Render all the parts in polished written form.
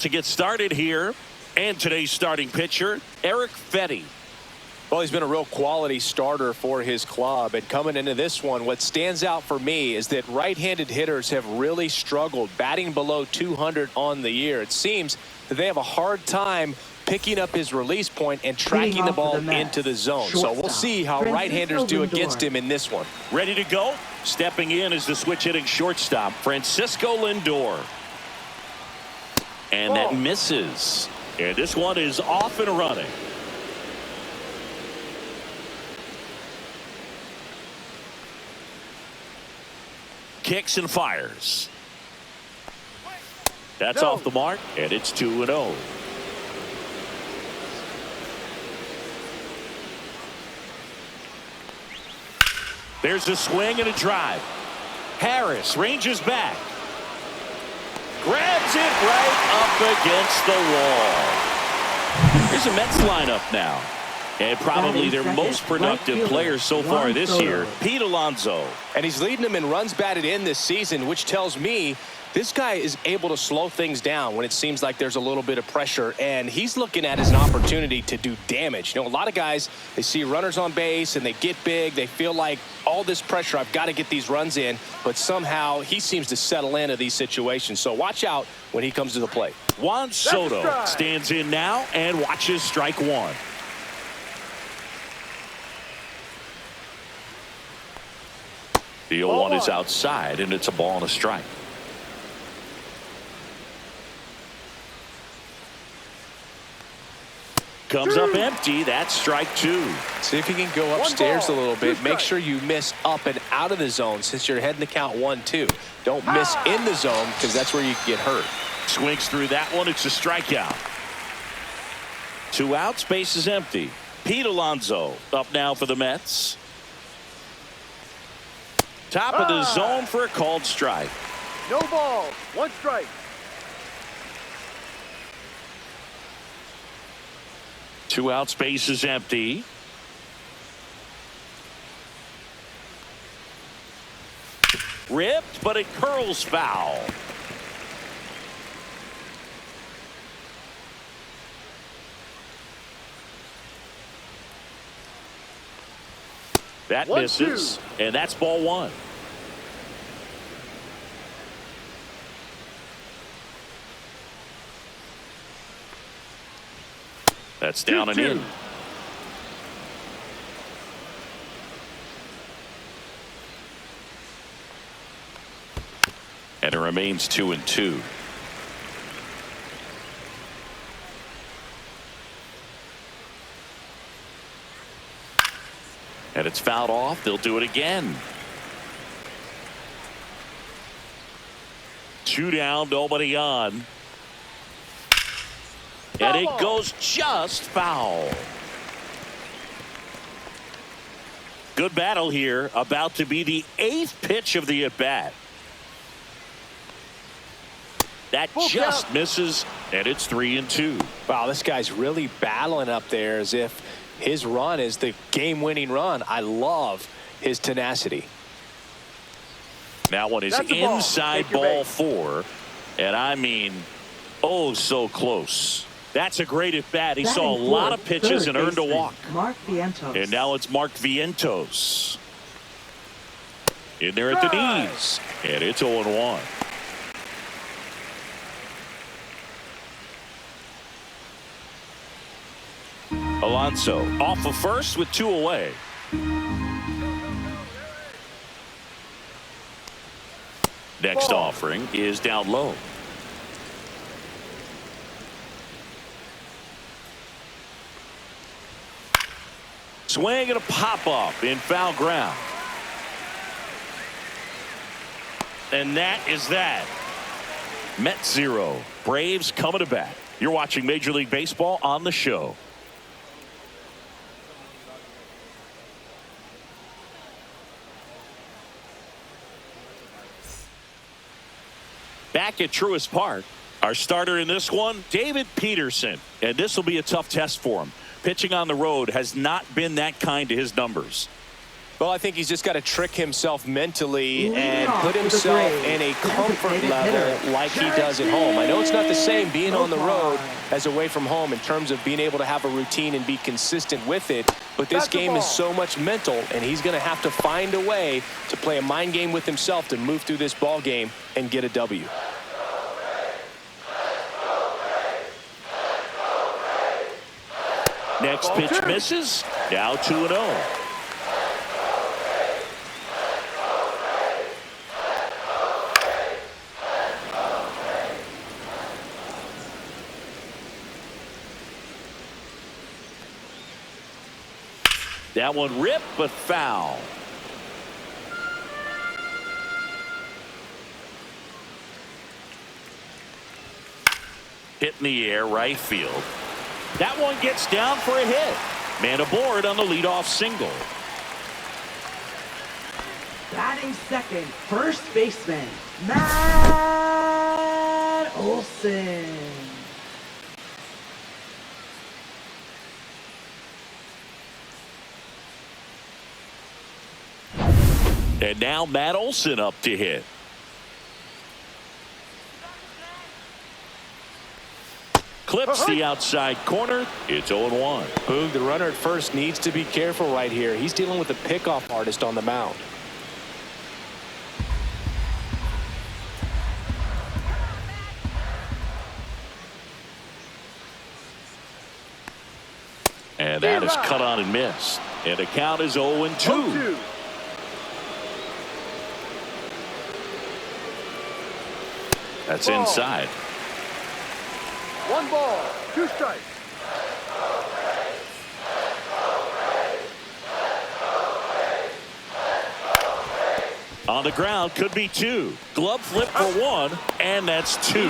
to get started here. And today's starting pitcher, Eric Fetty. Well, he's been a real quality starter for his club. And coming into this one, what stands out for me is that right-handed hitters have really struggled, batting below 200 on the year. It seems that they have a hard time picking up his release point and tracking the ball into the zone. So we'll see how right-handers do against him in this one. Ready to go? Stepping in is the switch-hitting shortstop, Francisco Lindor. And that misses. And this one is off and running. Kicks and fires. That's off the mark, and it's 2-0. There's a swing and a drive. Harris ranges back. Grabs it right up against the wall. Here's a Mets lineup now. And probably their most productive player so far this year, Pete Alonso. And he's leading them in runs batted in this season, which tells me this guy is able to slow things down when it seems like there's a little bit of pressure. And he's looking at it as an opportunity to do damage. You know, a lot of guys, they see runners on base and they get big. They feel like all this pressure, I've got to get these runs in. But somehow he seems to settle into these situations. So watch out when he comes to the plate. Juan Soto stands in now and watches strike one. The 0-1 is outside, and it's a ball and a strike. Comes up empty. That's strike two. See if you can go upstairs a little bit. Make sure you miss up and out of the zone since you're heading to count 1-2. Don't miss in the zone because that's where you can get hurt. Swings through that one. It's a strikeout. 2 outs. Base is empty. Pete Alonso up now for the Mets. Top of the zone for a called strike. No ball. 1 strike. 2 outs. Base is empty. Ripped, but it curls foul. That misses, and that's ball 1. That's down and in. And it remains 2-2. And it's fouled off. They'll do it again. 2 down, nobody on. And it goes just foul. Good battle here. About to be the 8th pitch of the at-bat. That just misses, and it's 3-2. Wow, this guy's really battling up there as if his run is the game-winning run. I love his tenacity. That one is inside ball 4. And I mean, oh, so close. That's a great at-bat. He saw a lot of pitches and earned a walk. And now it's Mark Vientos. In there at the knees. And it's 0-1. Alonso off of first with 2 away. Next offering is down low. Swing and a pop-up in foul ground. And that is that. Mets 0. Braves coming to bat. You're watching Major League Baseball on the show. Back at Truist Park, our starter in this one, David Peterson. And this will be a tough test for him. Pitching on the road has not been that kind to his numbers. Well, I think he's just got to trick himself mentally and put himself in a comfort level like he does at home. I know it's not the same being on the road as away from home in terms of being able to have a routine and be consistent with it, but this game is so much mental, and he's going to have to find a way to play a mind game with himself to move through this ball game and get a W. Next pitch misses. Now 2-0. That one ripped, but foul. Hit in the air, right field. That one gets down for a hit. Man aboard on the leadoff single. Batting second, first baseman, Matt Olson. And now Matt Olson up to hit. Clips the outside corner. It's 0-1. Boog, the runner at first needs to be careful right here. He's dealing with a pickoff artist on the mound. And that is cut on and missed. And the count is 0-2. That's inside. 1 ball, 2 strikes. On the ground, could be 2. Glove flip for 1, and that's 2.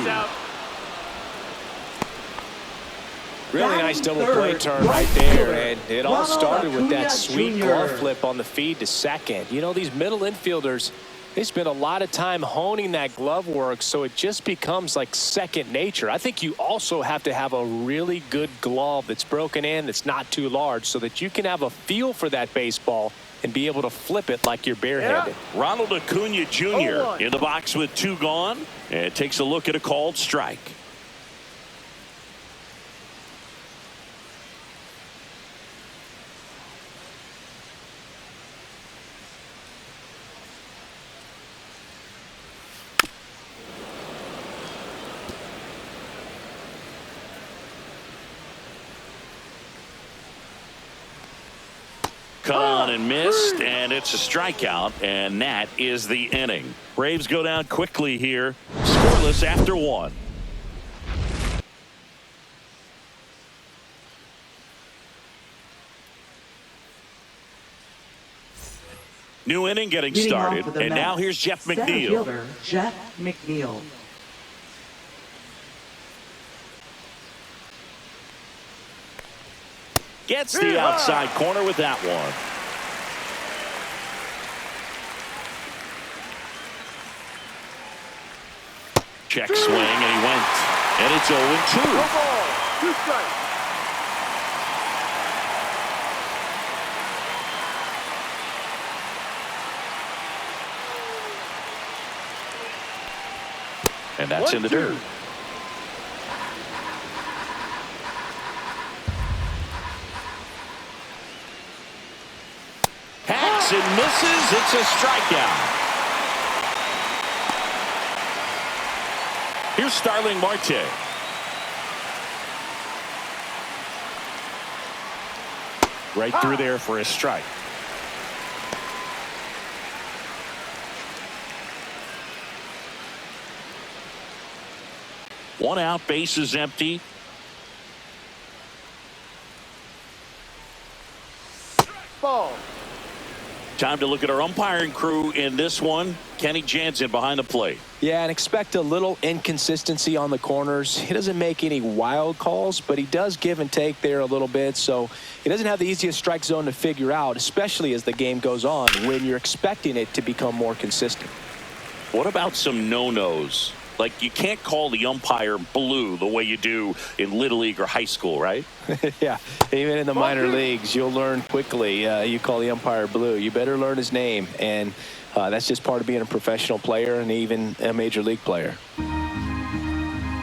Really nice double play turn right there, and it all started with that sweet glove flip on the feed to second. You know, these middle infielders, they spend a lot of time honing that glove work, so it just becomes like second nature. I think you also have to have a really good glove that's broken in, that's not too large, so that you can have a feel for that baseball and be able to flip it like you're barehanded. Ronald Acuna Jr. in the box with 2 gone, and takes a look at a called strike. Cut on and missed, and it's a strikeout, and that is the inning. Braves go down quickly here, scoreless after 1. New inning getting started, and now here's Jeff McNeil. Jeff McNeil. Gets the outside corner with that one. Check swing, and he went. And it's 0-2. 1 ball, 2 strikes. And that's in the dirt. Hacks and misses. It's a strikeout. Here's Starling Marte. Right through there for a strike. One out, base is empty. Ball. Time to look at our umpiring crew in this one. Kenny Jansen behind the plate. Yeah, and expect a little inconsistency on the corners. He doesn't make any wild calls, but he does give and take there a little bit. So he doesn't have the easiest strike zone to figure out, especially as the game goes on when you're expecting it to become more consistent. What about some no-nos? Like, you can't call the umpire blue the way you do in Little League or high school, right? Yeah, even in the minor leagues, you'll learn quickly. You call the umpire blue, you better learn his name. And that's just part of being a professional player and even a major league player.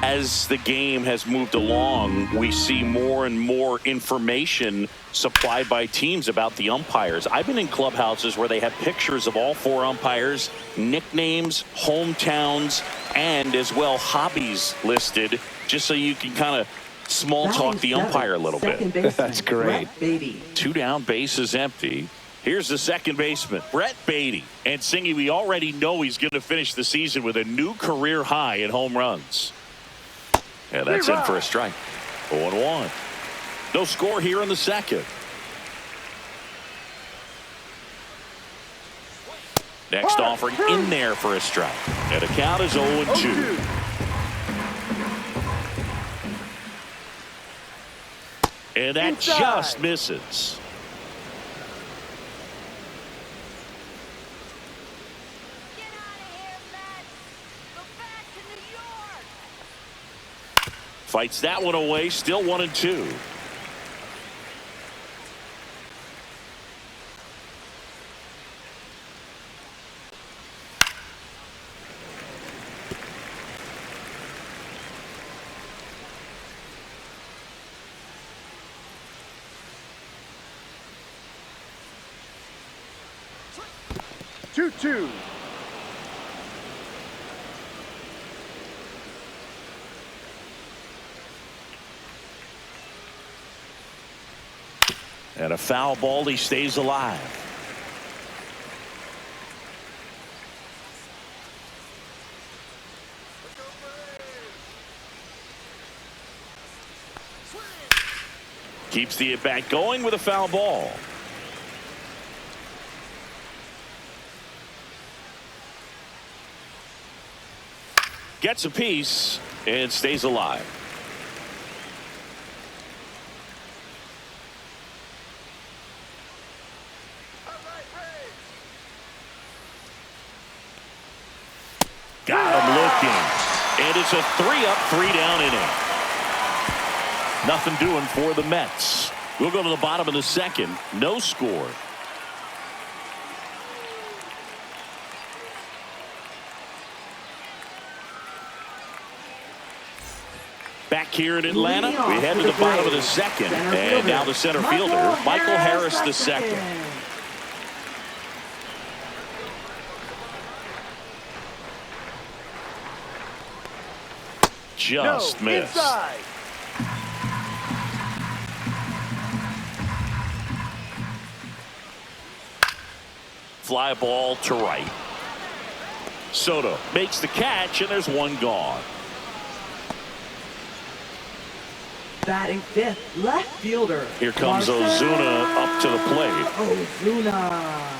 As the game has moved along, we see more and more information supplied by teams about the umpires. I've been in clubhouses where they have pictures of all 4 umpires, nicknames, hometowns, and as well hobbies listed, just so you can kind of small talk the umpire a little bit. That's great. 2 down, bases empty. Here's the second baseman, Brett Beatty. And Singy, we already know he's going to finish the season with a new career high in home runs. And that's in for a strike. 0-1. No score here in the second. Next offering in there for a strike. And the count is 0-2. And that just misses. Fights that one away, still 1-2. 2-2. And a foul ball, he stays alive. Keeps the at-bat going with a foul ball. Gets a piece and stays alive. Got him looking. And it's a 3-up, 3-down inning. Nothing doing for the Mets. We'll go to the bottom of the second. No score. Back here in Atlanta, we head to the bottom of the second. And now the center fielder, Michael Harris the second. Just missed. Inside. Fly ball to right. Soto makes the catch, and there's one gone. Batting fifth, left fielder. Here comes Ozuna up to the plate. Ozuna.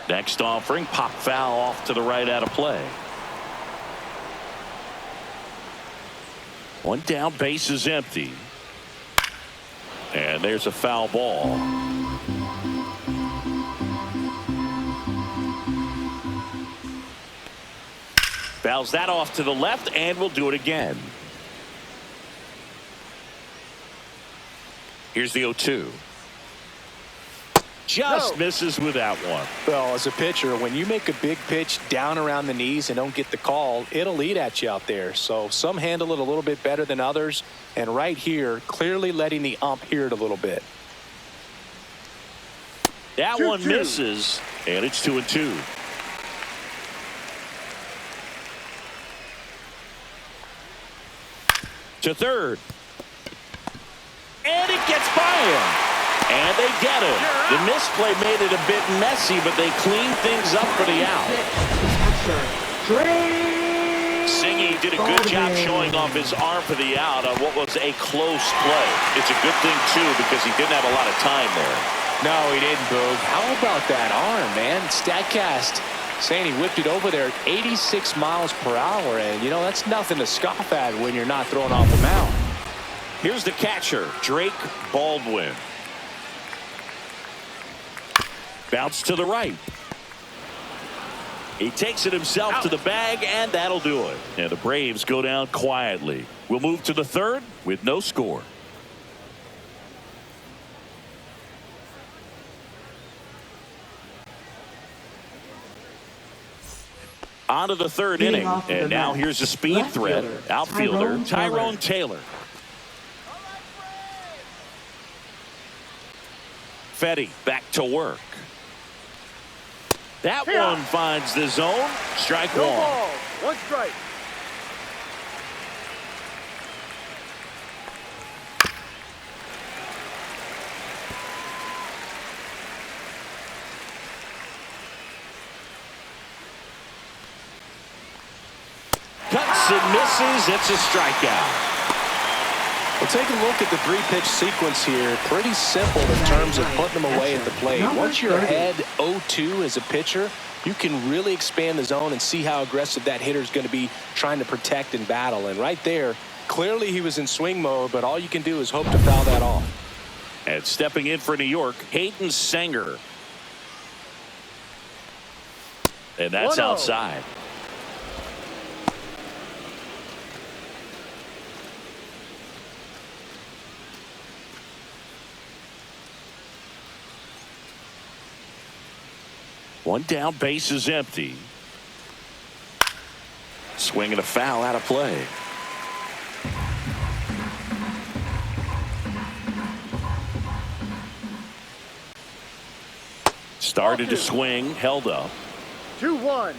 Next offering, pop foul off to the right out of play. One down, base is empty. And there's a foul ball. Fouls that off to the left, and we'll do it again. Here's the 0-2. Just misses with that one. Well, as a pitcher, when you make a big pitch down around the knees and don't get the call, it'll eat at you out there. So some handle it a little bit better than others. And right here, clearly letting the ump hear it a little bit. That one misses, and it's 2-2. To third. And it gets by him. And they get it. The misplay made it a bit messy, but they cleaned things up for the out. Singy did a good job showing off his arm for the out on what was a close play. It's a good thing, too, because he didn't have a lot of time there. No, he didn't, Boog. How about that arm, man? StatCast saying he whipped it over there at 86 miles per hour. And, you know, that's nothing to scoff at when you're not throwing off the mound. Here's the catcher, Drake Baldwin. Bounce to the right. He takes it himself to the bag, and that'll do it. And the Braves go down quietly. We'll move to the third with no score. On to the third inning, and now here's a speed threat. Outfielder Tyrone Taylor. Fetty back to work. That one finds the zone. Strike No one. ball. One strike. Cuts and misses. It's a strikeout. Well, take a look at the three-pitch sequence here. Pretty simple in terms of putting them away at the plate. Once you're ahead 0-2 as a pitcher, you can really expand the zone and see how aggressive that hitter is going to be trying to protect and battle. And right there, clearly he was in swing mode, but all you can do is hope to foul that off. And stepping in for New York, Hayden Sanger. And that's 1-0. outside. One down, base is empty. Swinging a foul out of play. Started to swing, held up. 2-1.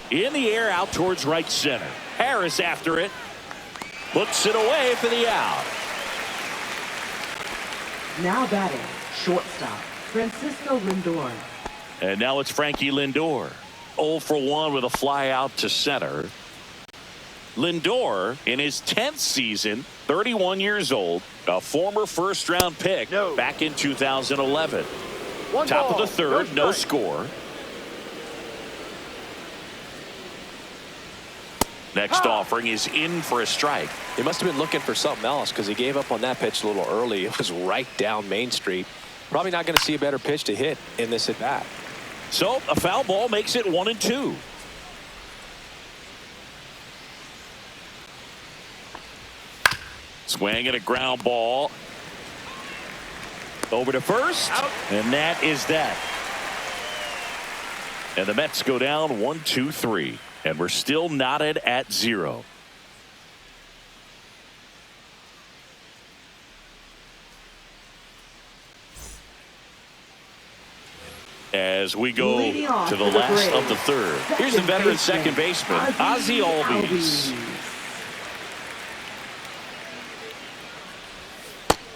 In the air, out towards right center. Harris after it. Puts it away for the out. Now batting, shortstop, Francisco Lindor. And now it's Frankie Lindor. 0 for 1 with a fly out to center. Lindor, in his 10th season, 31 years old, a former first-round pick back in 2011. Top of the third, no score. Next offering is in for a strike. He must have been looking for something else because he gave up on that pitch a little early. It was right down Main Street. Probably not going to see a better pitch to hit in this at bat. So a foul ball makes it 1-2. Swing and a ground ball. Over to first. Out. And that is that. And the Mets go down 1-2-3. And we're still knotted at 0. As we go to the last of the third. Here's the veteran second baseman, Ozzie Albies.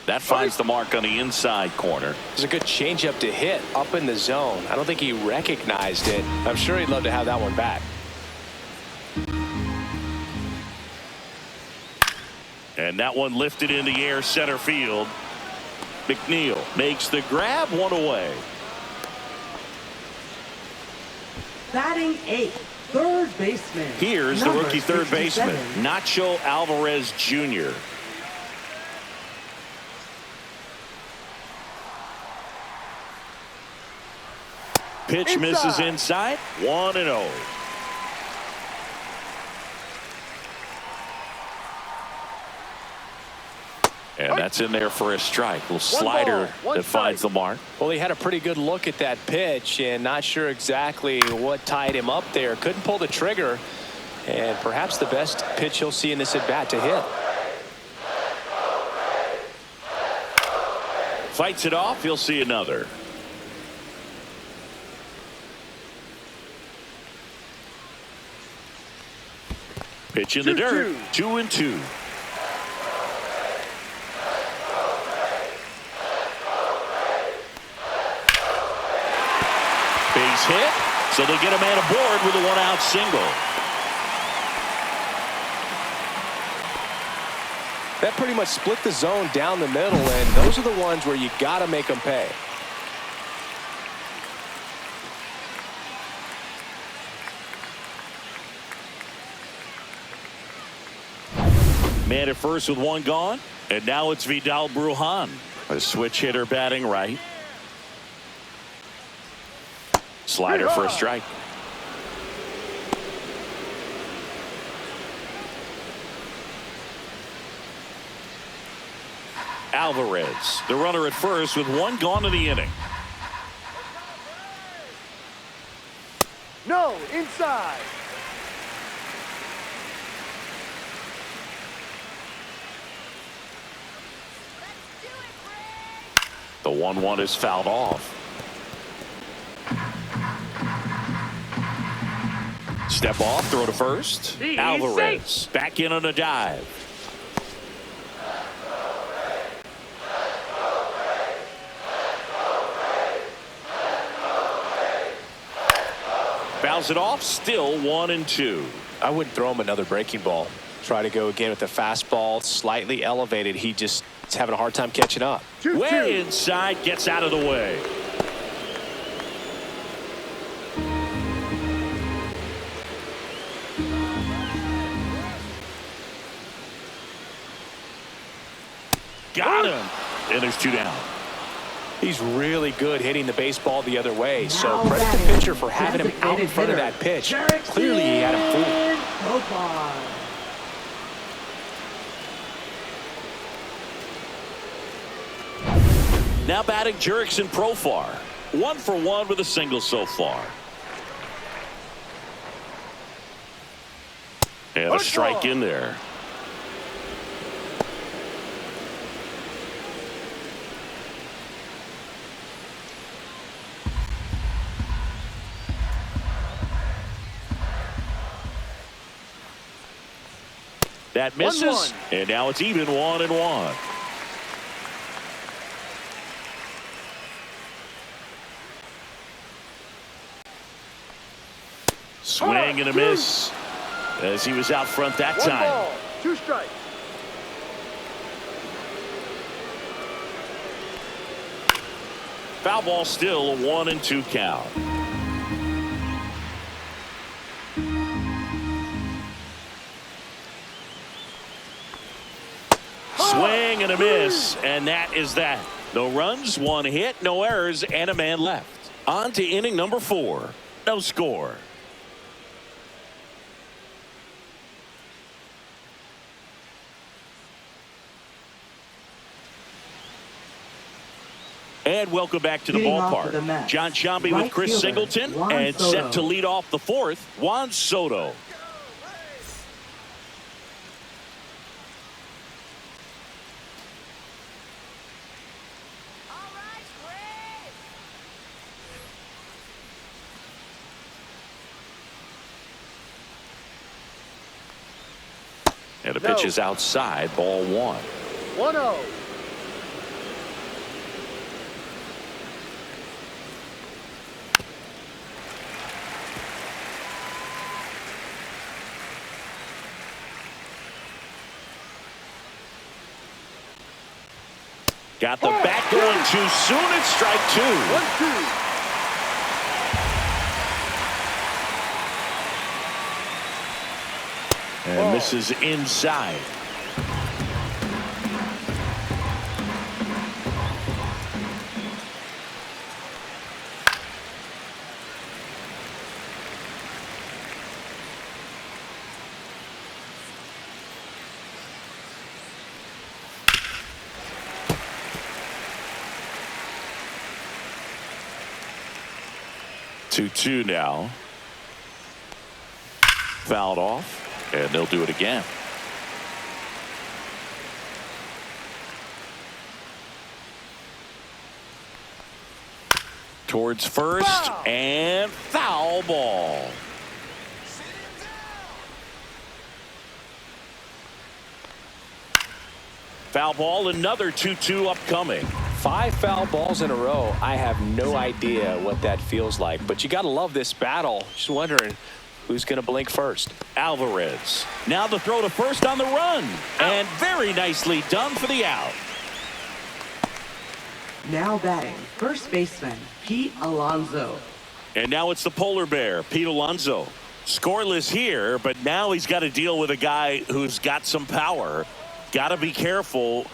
That finds the mark on the inside corner. It's a good changeup to hit up in the zone. I don't think he recognized it. I'm sure he'd love to have that one back. And that one lifted in the air center field. McNeil makes the grab, one away. Batting 8th, third baseman. Here's the rookie third baseman, Nacho Alvarez Jr. Pitch misses inside, 1-0. And that's in there for a strike. Little slider that finds the mark. Well, he had a pretty good look at that pitch and not sure exactly what tied him up there. Couldn't pull the trigger. And perhaps the best pitch he'll see in this at bat to hit. Fights it off. He'll see another. Pitch in the dirt. 2-2. Base hit, so they get a man aboard with a one-out single. That pretty much split the zone down the middle, and those are the ones where you got to make them pay. Man at first with one gone. And now it's Vidal Brujan, a switch hitter batting right. Slider for a strike. Alvarez, the runner at first with one gone in the inning. No, inside. The 1-1 is fouled off. Step off, throw to first. Alvarez back in on a dive. Fouls it off, still 1-2. I wouldn't throw him another breaking ball. Try to go again with the fastball, slightly elevated. He just is having a hard time catching up. 2-2. Way inside, gets out of the way. Got him. And there's 2 down. He's really good hitting the baseball the other way. So Now credit the batting, pitcher for having him out in front of that pitch. Clearly he had him fooled. Profile. Now batting Jurickson Profar. 1 for 1 with a single so far. And a strike in there. That misses, 1-1. and now it's even 1-1. Swing and a miss as he was out front that 1 time. ball, 2 strikes. Foul ball, still a 1-2 count. Swing and a miss, and that is that. No runs, 1 hit, no errors, and a man left. On to inning number 4. No score. And welcome back to the Leading off for the ballpark. Mets, John Sciambi right with Chris fielder, Singleton, Juan and Soto. set to lead off the 4th, Juan Soto. And the pitch is outside, ball 1. 1-0. Got the bat going too soon. It's strike 2. 1-2. And this is inside. Two now. Fouled off, and they'll do it again. Towards first, and foul ball. Foul ball, another 2-2 upcoming. 5 foul balls in a row. I have no idea what that feels like, but you got to love this battle. Just wondering who's going to blink first. Alvarez. Now the throw to first on the run. And very nicely done for the out. Now batting, first baseman, Pete Alonso. And now it's the polar bear, Pete Alonso. Scoreless here, but now he's got to deal with a guy who's got some power. got to be careful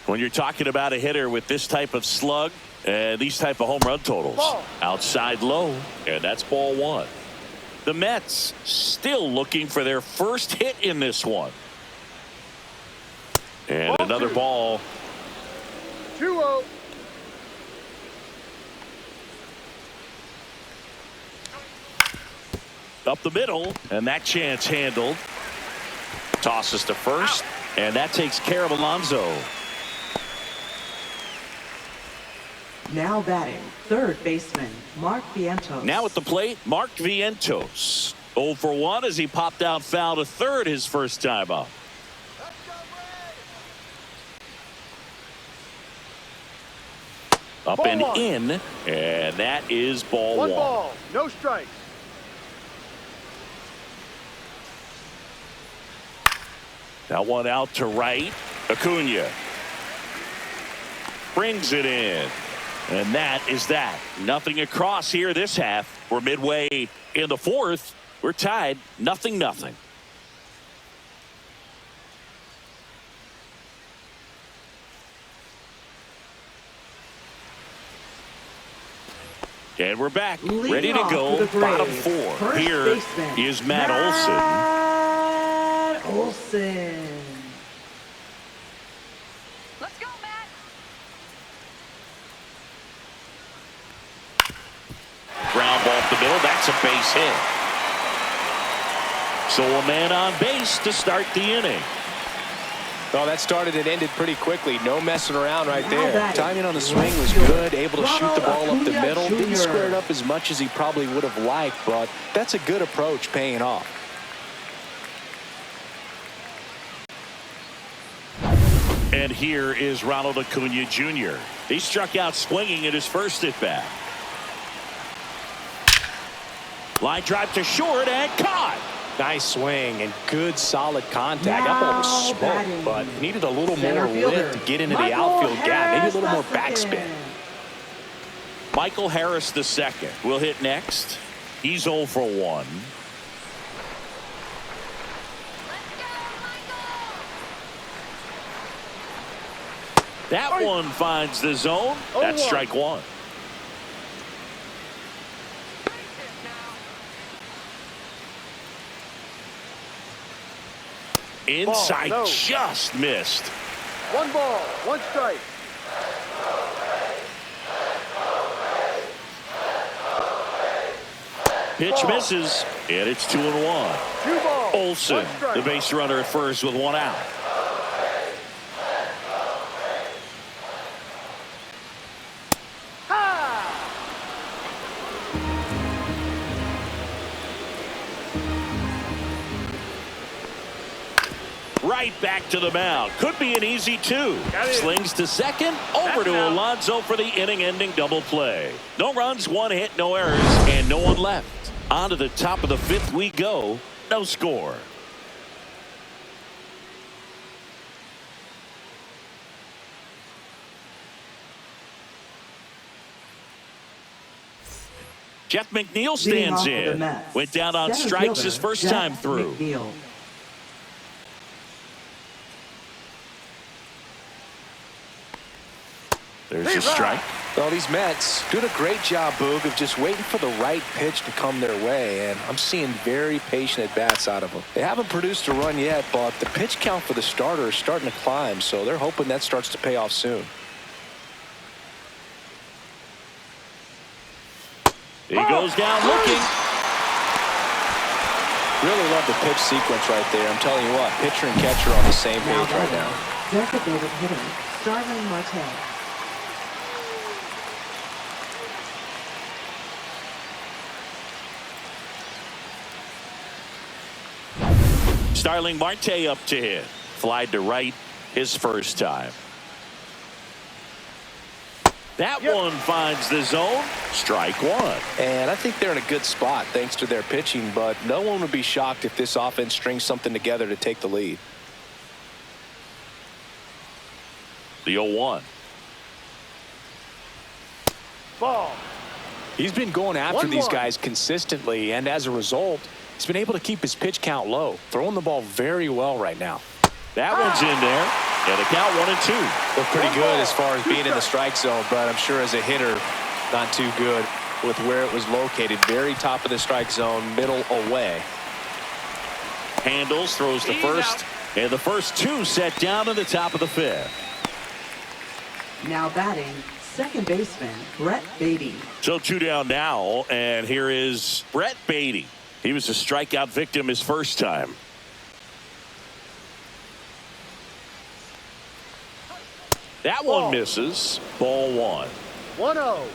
when you're talking about a hitter with this type of slug and these type of home run totals. Ball. Outside low, and that's ball one. The Mets still looking for their first hit in this one. And Ball another two. ball. 2-0. Up the middle, and that chance handled. Tosses to first, and that takes care of Alonso. Now batting, third baseman, Mark Vientos. Now at the plate, Mark Vientos. 0 for 1 as he popped out foul to third his first time up. Up Ball and one. in, and that is ball one. One ball, no strikes. That one out to right. Acuna brings it in. And that is that. Nothing across here this half. We're midway in the fourth. We're tied 0-0. And we're back. Leading Ready to off go. for the Bottom Braves, four. first Here baseman, is Matt Olson. Matt Olson. Let's go, Matt. Ground ball up the middle. That's a base hit. So a man on base to start the inning. Well, that started and ended pretty quickly. No messing around right Now there. batting, Timing on the swing was right good. fielder, Able to shoot the ball up the Acuna middle. Didn't Jr. square it up as much as he probably would have liked, but that's a good approach paying off. And here is Ronald Acuna Jr. He struck out swinging in his first at bat. Line drive to short and caught. Nice swing and good solid contact. That Now ball was smoked, batting, but needed a little center more fielder, lift to get into the Michael outfield gap. Maybe a little more Harris the backspin. second. Michael Harris the second will hit next. He's 0 for 1. Let's go, Michael. That one finds the zone. That's 0-1. strike one. Inside, no. just missed. One ball, one strike. Pitch Ball. misses, and it's 2-1. 2 balls, Olson, one strike. the base runner at first with one out. Ha! Right back to the mound. Could be an easy two. Got it. Slings to second. Over That's to out. Alonso for the inning-ending double play. No runs, one hit, no errors, and no one left. On to the top of the fifth we go. No score. Jeff McNeil Leading stands off for the in. Mets, Went down on center strikes fielder, his first Jeff time through. McNeil. There's a strike. Well, these Mets doing a great job, Boog, of just waiting for the right pitch to come their way, and I'm seeing very patient at-bats out of them. They haven't produced a run yet, but the pitch count for the starter is starting to climb, so they're hoping that starts to pay off soon. He goes down looking. Really love the pitch sequence right there. I'm telling you what, pitcher and catcher are on the same Now page right batting, now. designated hitter, Starling Marte. Starling Marte up to hit. Flied to right his first time. That one finds the zone. Strike one. And I think they're in a good spot thanks to their pitching, but no one would be shocked if this offense strings something together to take the lead. The 0-1. Ball. He's been going after 1-1. these guys consistently, and as a result, he's been able to keep his pitch count low, throwing the ball very well right now. That one's in there. And the count 1-2. Look pretty good as far as being in the strike zone, but I'm sure as a hitter, not too good with where it was located. Very top of the strike zone, middle away. Handles, throws the first, and the first two set down in the top of the fifth. Now batting, second baseman, Brett Beatty. So 2 down now, and here is Brett Beatty. He was a strikeout victim his first time. That one misses. Ball 1. 1-0.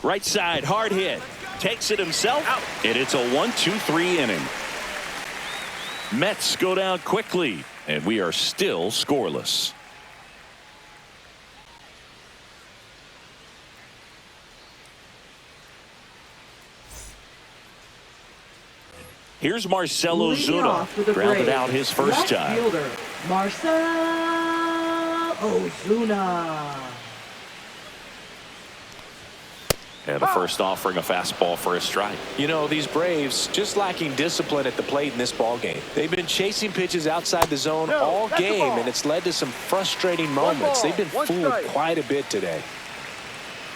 Right side, hard hit. Takes it himself, and it's a 1-2-3 inning. Mets go down quickly, and we are still scoreless. Here's Marcell Ozuna, grounded out his first time. Fielder, Marcell Ozuna. And the first offering a fastball for a strike. You know, these Braves just lacking discipline at the plate in this ball game. They've been chasing pitches outside the zone all game, and it's led to some frustrating moments. They've been fooled quite a bit today.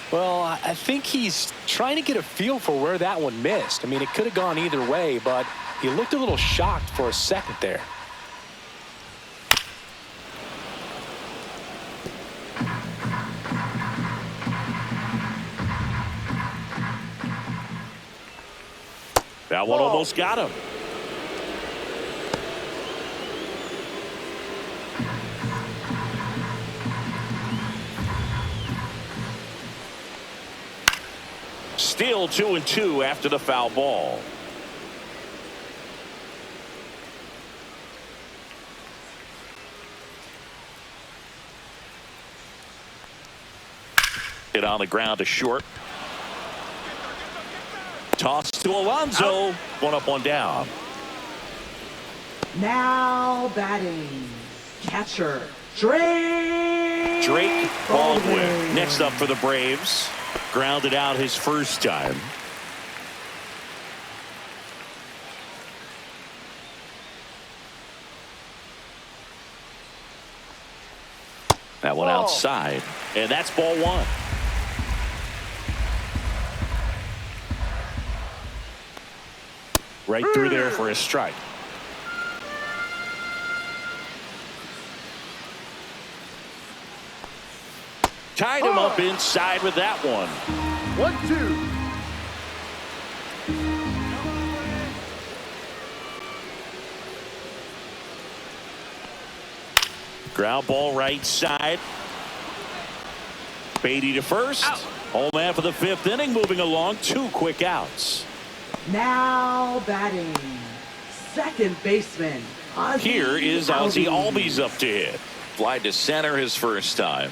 Well, I think he's trying to get a feel for where that one missed. I mean, it could have gone either way, but he looked a little shocked for a second there. That one almost got him. Still 2-2 after the foul ball. Hit on the ground to short. Toss to Alonso. One up, one down. Now batting, catcher, Drake Baldwin. Next up for the Braves. Grounded out his first time. That one outside. And that's ball 1. Right through there for a strike. Tied him up inside with that one. 1-2. Ground ball right side. Beatty to first. Home man for the 5th inning, moving along. 2 quick outs. Now batting, second baseman, Ozzie Here is Ozzie Albies. Albies up to hit. Fly to center his first time.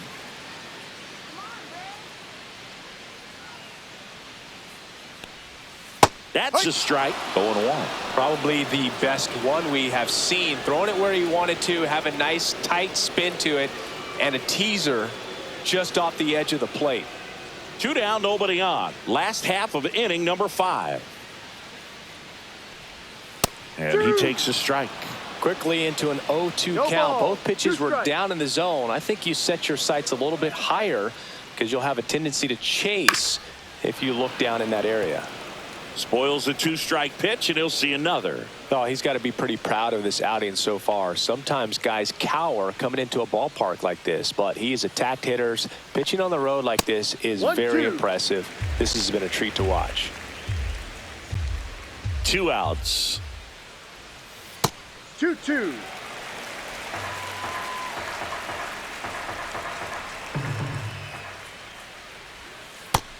That's a strike. 0-1. Probably the best one we have seen. Throwing it where he wanted to, have a nice tight spin to it, and a teaser just off the edge of the plate. 2 down, nobody on. Last half of inning number 5. And he takes a strike. Quickly into an 0-2 count. Both pitches were down in the zone. I think you set your sights a little bit higher because you'll have a tendency to chase if you look down in that area. Spoils a 2-strike pitch, and he'll see another. Oh, he's got to be pretty proud of this outing so far. Sometimes guys cower coming into a ballpark like this, but he's attacked hitters. Pitching on the road like this is very impressive. This has been a treat to watch. 2 outs. 2-2.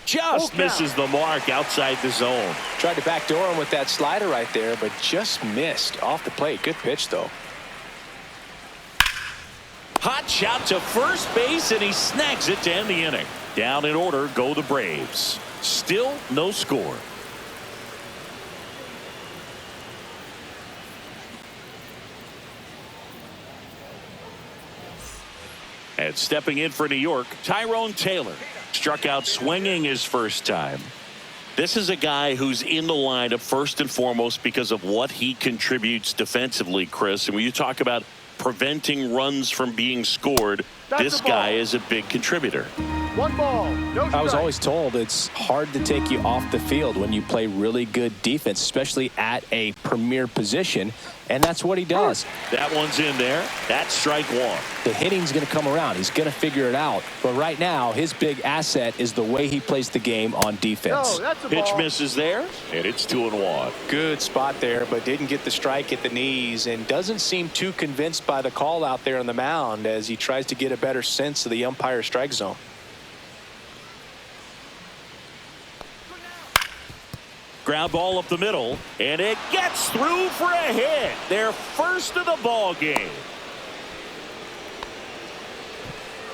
Just misses the mark outside the zone. Tried to backdoor him with that slider right there, but just missed off the plate. Good pitch, though. Hot shot to first base, and he snags it to end the inning. Down in order go the Braves. Still no score. And stepping in for New York, Tyrone Taylor. Struck out swinging his first time. This is a guy who's in the lineup first and foremost because of what he contributes defensively, Chris. And when you talk about preventing runs from being scored, this guy is a big contributor. 1 ball, no strike. I was always told it's hard to take you off the field when you play really good defense, especially at a premier position, and that's what he does. That one's in there. That's strike one. The hitting's going to come around. He's going to figure it out. But right now, his big asset is the way he plays the game on defense. No, that's a Pitch ball. misses there, and it's 2-1. Good spot there, but didn't get the strike at the knees and doesn't seem too convinced by the call out there on the mound as he tries to get a better sense of the umpire strike zone. Ground ball up the middle, and it gets through for a hit. Their first of the ball game.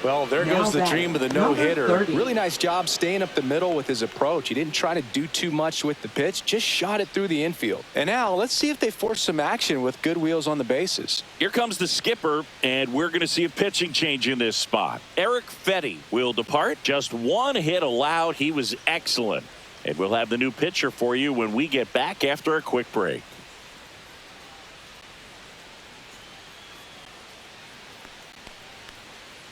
Well, there goes the dream of the no-hitter. 30. Really nice job staying up the middle with his approach. He didn't try to do too much with the pitch, just shot it through the infield. And now let's see if they force some action with good wheels on the bases. Here comes the skipper, and we're going to see a pitching change in this spot. Eric Fetty will depart. Just one hit allowed. He was excellent. And we'll have the new pitcher for you when we get back after a quick break.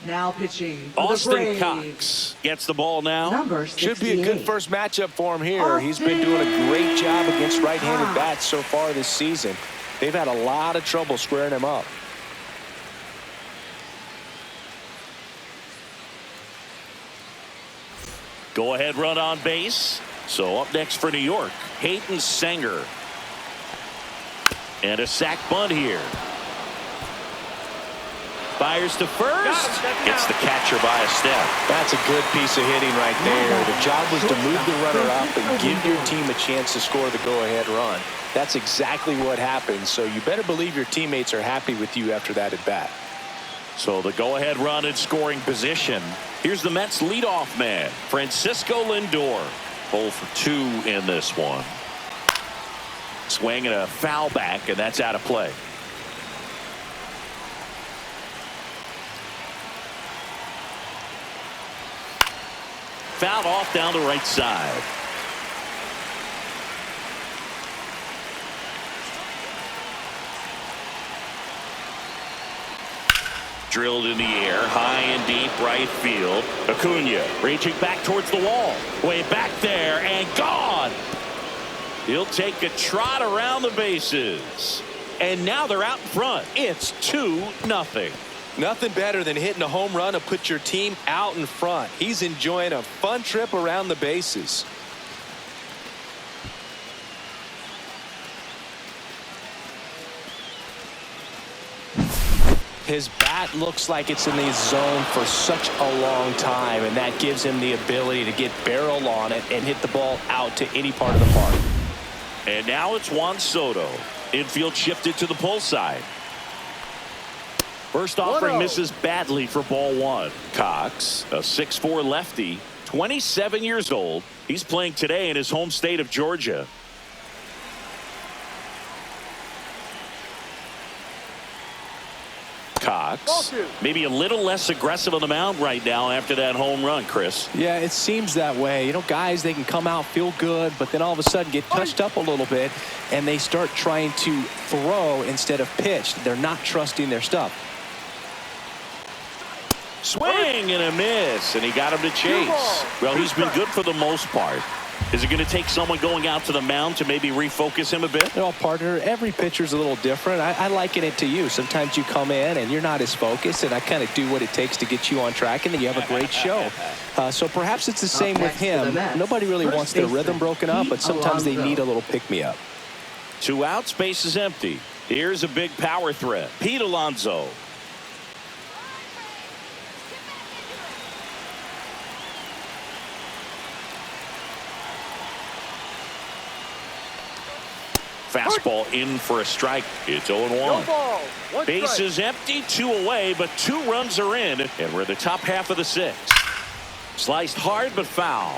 Now pitching for the Austin Braves. Cox gets the ball now. Number 68. Should be a good first matchup for him here. He's been doing a great job against right-handed bats so far this season. They've had a lot of trouble squaring him up. Go ahead run on base. So up next for New York, Hayden Sanger. And a sac bunt here. Fires to first. Gets the catcher by a step. That's a good piece of hitting right there. The job was to move the runner up and give your team a chance to score the go-ahead run. That's exactly what happened. So you better believe your teammates are happy with you after that at bat. So the go-ahead run in scoring position. Here's the Mets leadoff man, Francisco Lindor. 0 for 2 in this one. Swing and a foul back, and that's out of play. Fouled off down the right side. Drilled in the air, high and deep right field. Acuna reaching back towards the wall. Way back there and gone. He'll take a trot around the bases. And now they're out in front. It's 2-0. Nothing better than hitting a home run to put your team out in front. He's enjoying a fun trip around the bases. His bat looks like it's in the zone for such a long time, and that gives him the ability to get barrel on it and hit the ball out to any part of the park. And now it's Juan Soto. Infield shifted to the pull side. First offering misses badly for ball one. Cox, a 6'4" lefty, 27 years old. He's playing today in his home state of Georgia. Cox, maybe a little less aggressive on the mound right now after that home run, Chris. Yeah, it seems that way. You know, guys, they can come out, feel good, but then all of a sudden get touched up a little bit, and they start trying to throw instead of pitch. They're not trusting their stuff. Swing and a miss, and he got him to chase. Well, he's been good for the most part. Is it going to take someone going out to the mound to maybe refocus him a bit? Well, partner, every pitcher's a little different. I liken it to you. Sometimes you come in and you're not as focused, and I kind of do what it takes to get you on track, and then you have a great show. So perhaps it's the same with him. Nobody really wants their rhythm broken up, but sometimes they need a little pick-me-up. 2 outs, space is empty. Here's a big power threat. Pete Alonso. Fastball in for a strike. It's 0-1. Base is empty, 2 away, but 2 runs are in, and we're the top half of the 6th. Sliced hard but foul.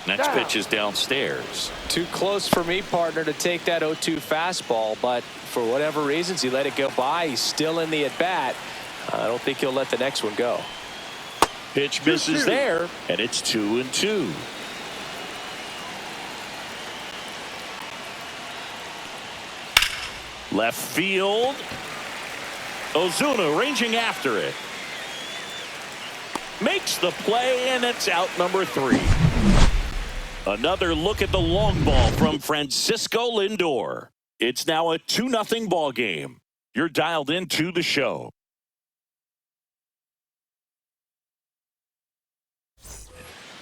Next pitch is downstairs. Too close for me, partner, to take that 0-2 fastball, but for whatever reasons, he let it go by. He's still in the at-bat. I don't think he'll let the next one go. Pitch misses there, and it's 2-2. Left field. Ozuna ranging after it. Makes the play, and it's out number 3. Another look at the long ball from Francisco Lindor. It's now a 2-0 ball game. You're dialed into the show.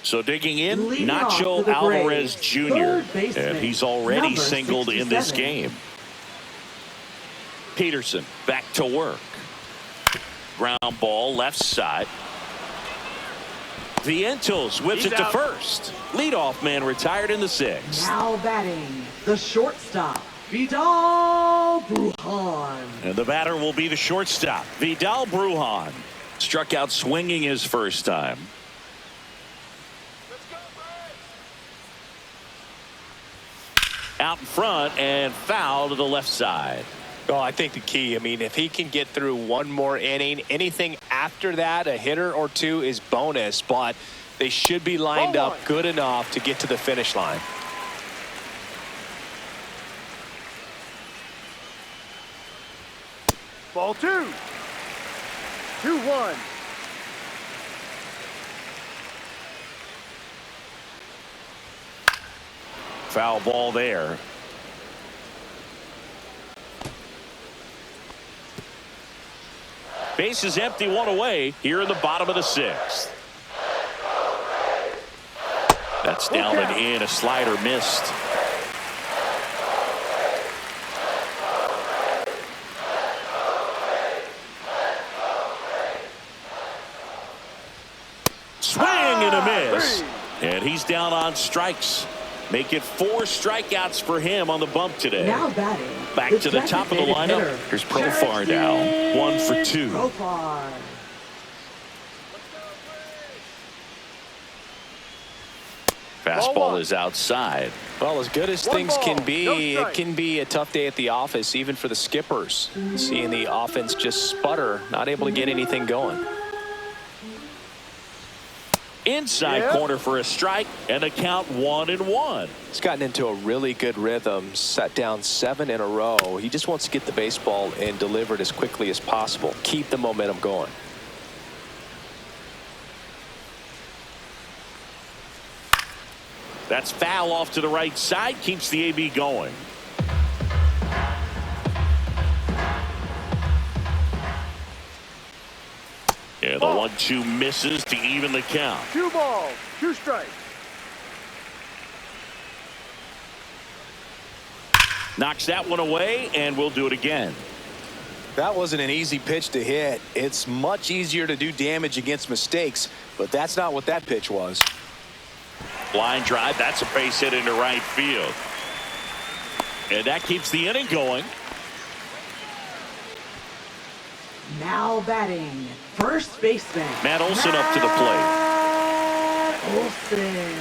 So digging in, Leading Nacho off for the Alvarez Braves, Jr. third baseman, And he's already number singled in this 67. game. Peterson back to work. Ground ball left side. Vientos whips He's it to out. first. Leadoff man retired in the 6th. Now batting, the shortstop, Vidal Brujan. And the batter will be the shortstop, Vidal Brujan. Struck out swinging his first time. Out in front and foul to the left side. Oh, I think the key, I mean, if he can get through one more inning, anything after that, a hitter or two is bonus, but they should be lined up good enough to get to the finish line. Ball 2. 2-1. Foul ball there. Base is empty, 1 away here in the bottom of the 6th. That's down and in. A slider missed. Swing and a miss. And he's down on strikes. Make it 4 strikeouts for him on the bump today. Now batting, Back to the top of the lineup. hitter, Here's Profar now. 1 for 2. Profar. Fastball is outside. Well, as good as One things can ball, be, no it strike. can be a tough day at the office, even for the skippers. Seeing the offense just sputter, not able to get anything going. Inside corner for a strike, and a count 1-1. He's gotten into a really good rhythm, set down 7 in a row. He just wants to get the baseball and deliver it as quickly as possible. Keep the momentum going. That's foul off to the right side, keeps the AB going. Yeah, the 1-2 misses to even the count. 2 balls. 2 strikes. Knocks that one away, and we'll do it again. That wasn't an easy pitch to hit. It's much easier to do damage against mistakes, but that's not what that pitch was. Line drive, that's a base hit into right field. And that keeps the inning going. Now batting, first baseman, Matt Olson up to the plate. Matt Olson.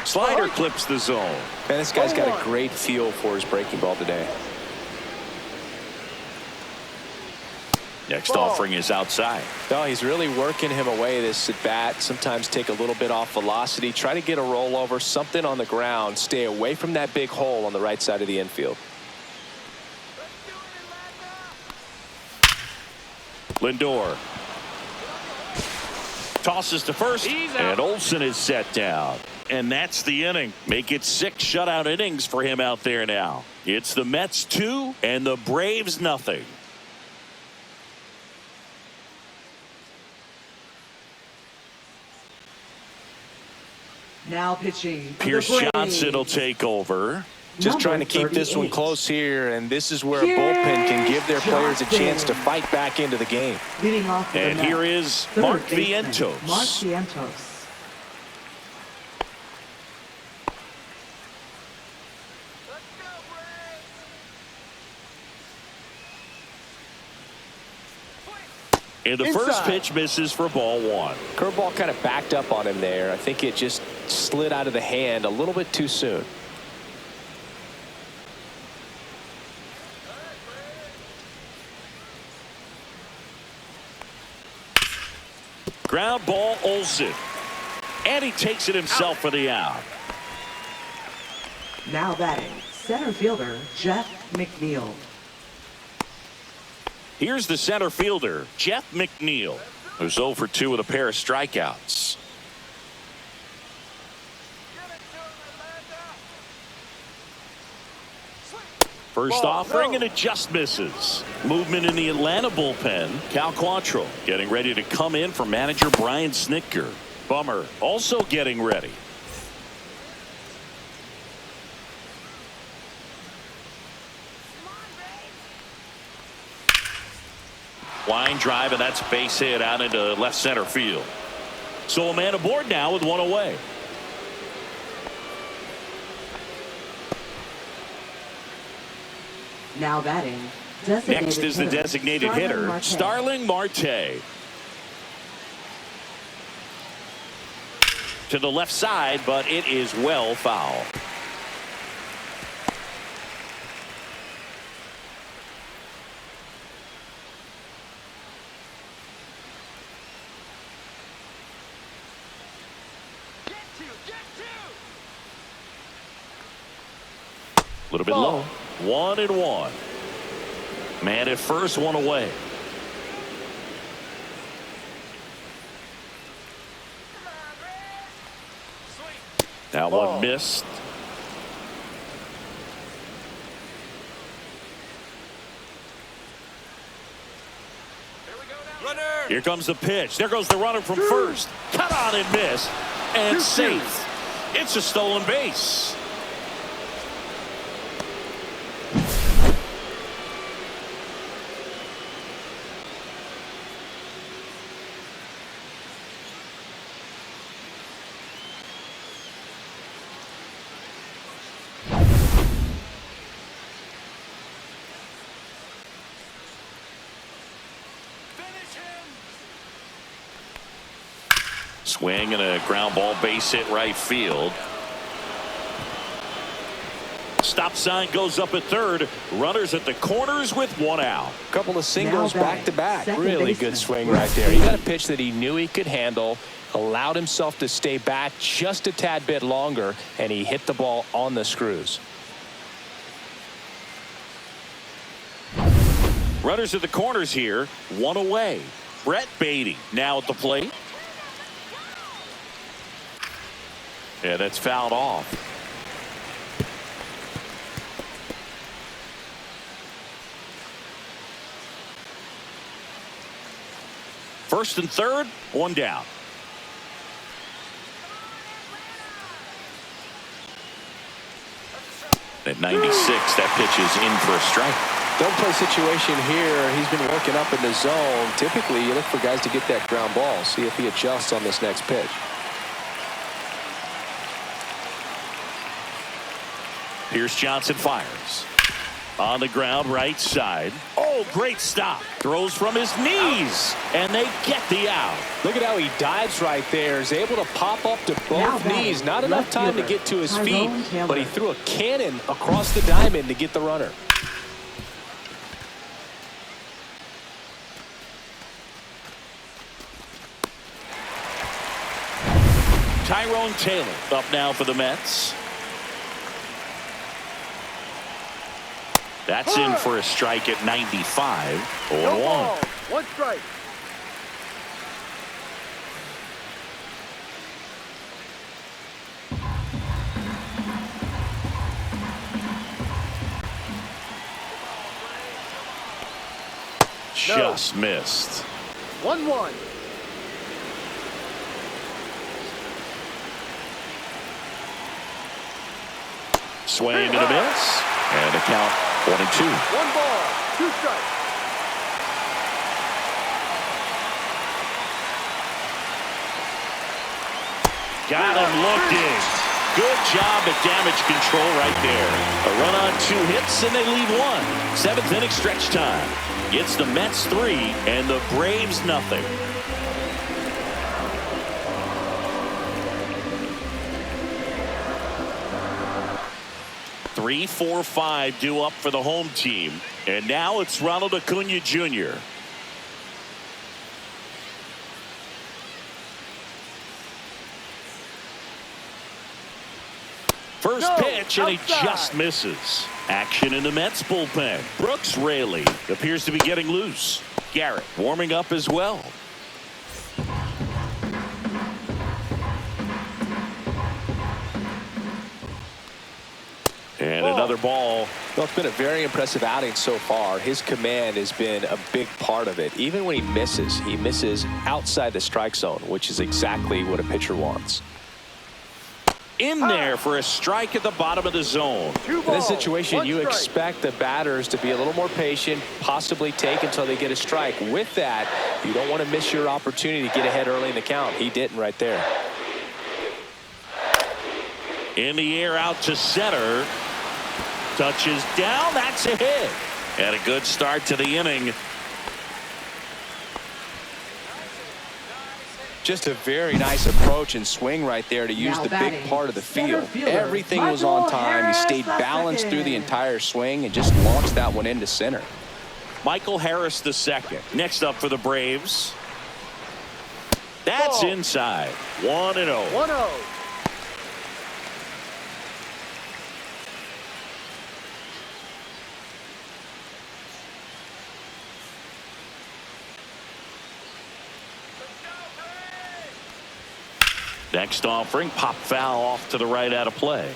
Slider clips the zone. Man, this guy's got a great feel for his breaking ball today. Next offering is outside. No, he's really working him away this at bat. Sometimes take a little bit off velocity. Try to get a rollover, something on the ground. Stay away from that big hole on the right side of the infield. Lindor tosses to first, and Olson is set down. And that's the inning. Make it 6 shutout innings for him out there now. It's the Mets 2 and the Braves nothing. Now pitching, for the Pierce Braves, Johnson will take over. Just number trying to keep this one 38. close here, and this is where a bullpen can give their players a chance to fight back into the game. Leading off for the And Mets, here is third Mark baseman, Vientos. Mark Vientos. And the first pitch misses for ball one. Curveball kind of backed up on him there. I think it just slid out of the hand a little bit too soon. Ground ball, Olsen. And he takes it himself for the out. Now batting, center fielder Jeff McNeil. Here's the center fielder, Jeff McNeil, who's 0 for 2 with a pair of strikeouts. First offering, and it just misses. Movement in the Atlanta bullpen. Cal Quantrill getting ready to come in for manager Brian Snitker. Bummer also getting ready. Line drive, and that's base hit out into left center field. So a man aboard now with one away. Now batting, Next is the designated hitter, Starling Marte. To the left side, but it is well foul. A little bit low. 1-1. Man at first, one away. That one missed. Here comes the pitch. There goes the runner from first. Cut on and miss. And safe. It's a stolen base. Swing and a ground ball, base hit right field. Stop sign goes up at third. Runners at the corners with one out. Couple of singles back to back. Really good swing right there. He got a pitch that he knew he could handle, allowed himself to stay back just a tad bit longer, and he hit the ball on the screws. Runners at the corners here, one away. Brett Beatty now at the plate. Yeah, that's fouled off. First and third, one down. At 96, that pitch is in for a strike. Don't play situation here. He's been working up in the zone. Typically, you look for guys to get that ground ball. See if he adjusts on this next pitch. Pierce Johnson fires. On the ground, right side. Oh, great stop. Throws from his knees, and they get the out. Look at how he dives right there. Is able to pop up to both knees. Not enough time to get to his feet, but he threw a cannon across the diamond to get the runner. Tyrone Taylor up now for the Mets. That's in for a strike at 95. 0-1. 1 strike. Just missed. 1-1. Swing and a miss. And a count 1-2. 1 ball, 2 strikes. Got him looking. Good job at damage control right there. A run on 2 hits, and they leave 1. 7th inning stretch time. It's the Mets 3 and the Braves nothing. Three, 4, 5 due up for the home team. And now it's Ronald Acuna Jr. First pitch, and he just misses. Action in the Mets bullpen. Brooks Raley appears to be getting loose. Garrett warming up as well. And another ball. Well, it's been a very impressive outing so far. His command has been a big part of it. Even when he misses outside the strike zone, which is exactly what a pitcher wants. In there for a strike at the bottom of the zone. In this situation, you expect the batters to be a little more patient, possibly take until they get a strike. With that, you don't want to miss your opportunity to get ahead early in the count. He didn't right there. In the air out to center. Touches down. That's a hit. And a good start to the inning. Just a very nice approach and swing right there to use the big part of the field. Everything was on time. He stayed balanced through the entire swing and just launched that one into center. Michael Harris the second. Next up for the Braves. That's inside. 1-0. 1-0. Next offering, pop foul off to the right out of play.